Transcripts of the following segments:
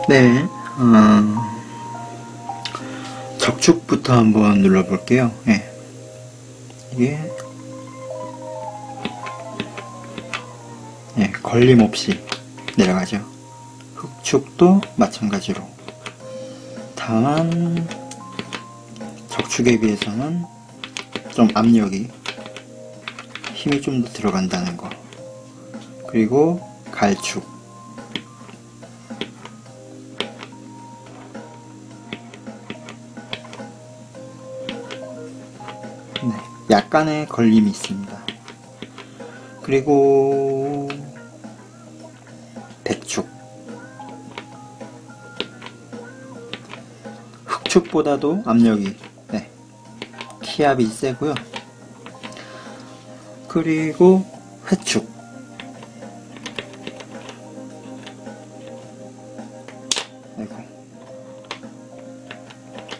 네, 적축부터 한번 눌러볼게요. 예. 이게 걸림 없이 내려가죠. 흑축도 마찬가지로. 다만 적축에 비해서는 좀 압력이 힘이 좀 더 들어간다는 거. 그리고 갈축. 네, 약간의 걸림이 있습니다. 그리고 백축. 흑축보다도 압력이 키압이 세고요. 그리고 회축.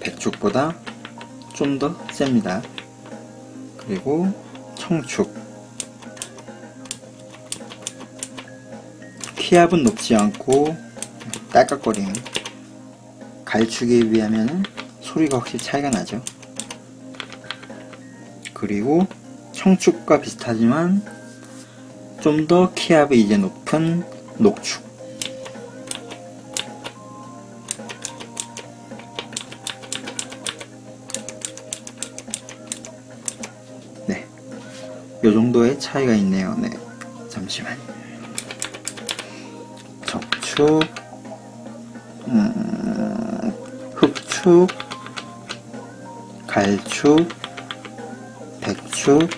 백축보다 좀 더 셉니다. 그리고 청축. 키압은 높지 않고 딸깍거림. 갈축에 비하면 소리가 확실히 차이가 나죠. 그리고 청축과 비슷하지만 좀 더 키압이 이제 높은 녹축. 네, 요 정도의 차이가 있네요. 네, 잠시만. 적축, 흑축, 갈축, 백축,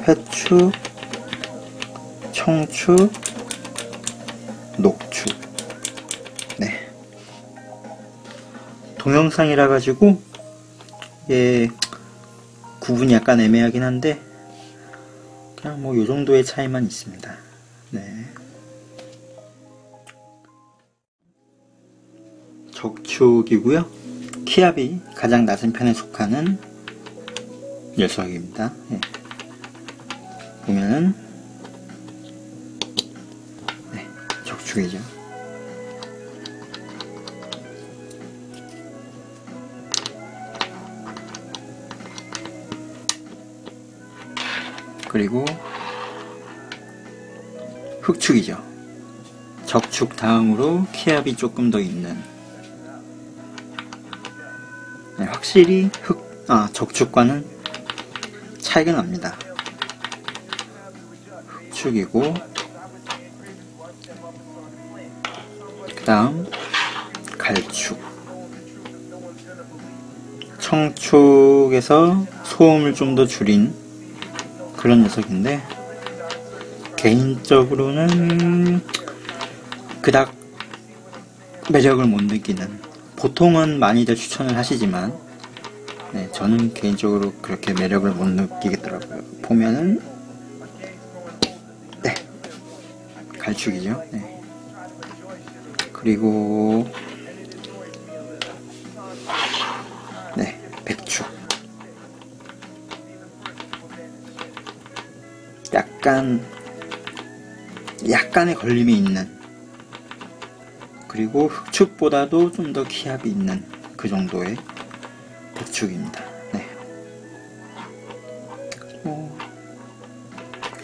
회축, 청축, 녹축. 네. 동영상이라 가지고 구분이 약간 애매하긴 한데 그냥 뭐 요 정도의 차이만 있습니다. 네. 적축이고요. 키압이 가장 낮은 편에 속하는 녀석입니다. 보면은 적축이죠. 그리고 흑축이죠. 적축 다음으로 키압이 조금 더 있는. 확실히 적축과는 차이가 납니다. 흑축이고, 그 다음 갈축. 청축에서 소음을 좀 더 줄인 그런 녀석인데, 개인적으로는 그닥 매력을 못 느끼는, 보통은 많이들 추천을 하시지만 저는 개인적으로 그렇게 매력을 못 느끼겠더라고요. 보면은 갈축이죠. 그리고 백축. 약간의 걸림이 있는, 그리고 흑축보다도 좀 더 키압이 있는 그 정도의 백축입니다.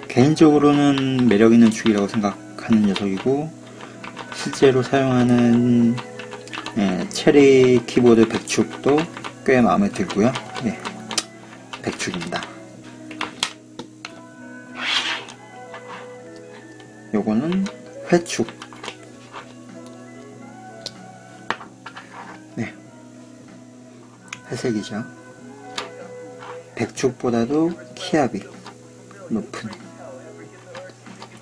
개인적으로는 매력 있는 축이라고 생각하는 녀석이고, 실제로 사용하는 체리 키보드 백축도 꽤 마음에 들고요. 백축입니다. 요거는 회축. 회색이죠. 백축보다도 키압이 높은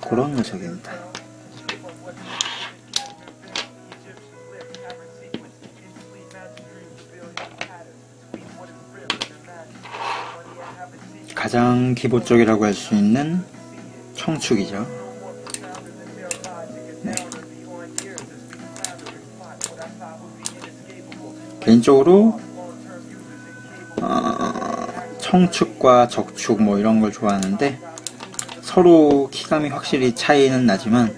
그런 녀석입니다. 가장 기본적이라고 할 수 있는 청축이죠. 개인적으로 청축과 적축 뭐 이런 걸 좋아하는데 서로 키감이 확실히 차이는 나지만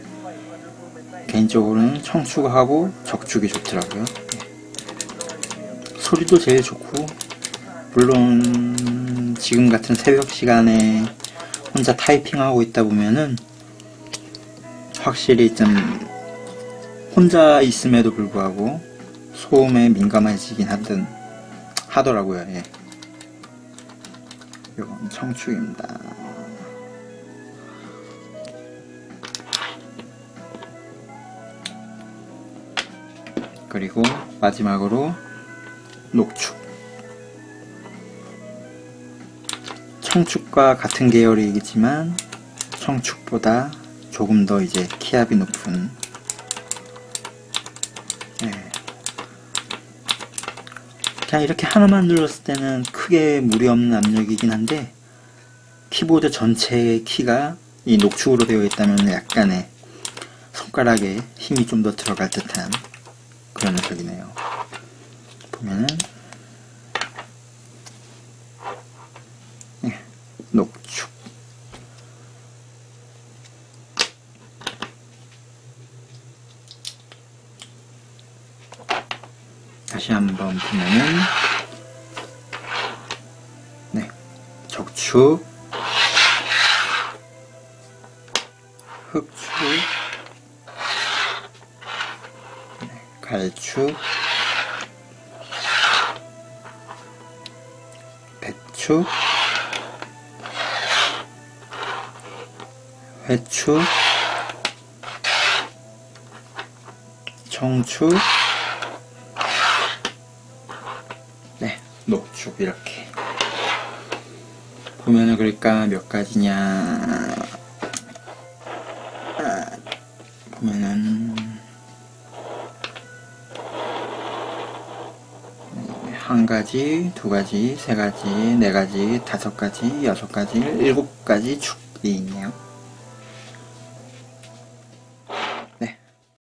개인적으로는 청축하고 적축이 좋더라고요. 소리도 제일 좋고, 물론 지금 같은 새벽 시간에 혼자 타이핑하고 있다 보면은 확실히 좀 혼자 있음에도 불구하고 소음에 민감해지긴 하더라고요. 예. 이건 청축입니다. 그리고 마지막으로 녹축. 청축과 같은 계열이지만 청축보다 조금 더 이제 키압이 높은, 그냥 이렇게 하나만 눌렀을 때는 크게 무리 없는 압력이긴 한데, 키보드 전체의 키가 이 녹축으로 되어 있다면 약간의 손가락에 힘이 좀 더 들어갈 듯한 그런 녀석이네요. 보면은 녹축. 다시 한번 보면은 적축, 흑축, 갈축, 백축, 회축, 청축, 녹축. 이렇게 보면은 그러니까 몇 가지냐, 보면은 한 가지, 두 가지, 세 가지, 네 가지, 다섯 가지, 여섯 가지, 일곱 가지 축이 있네요.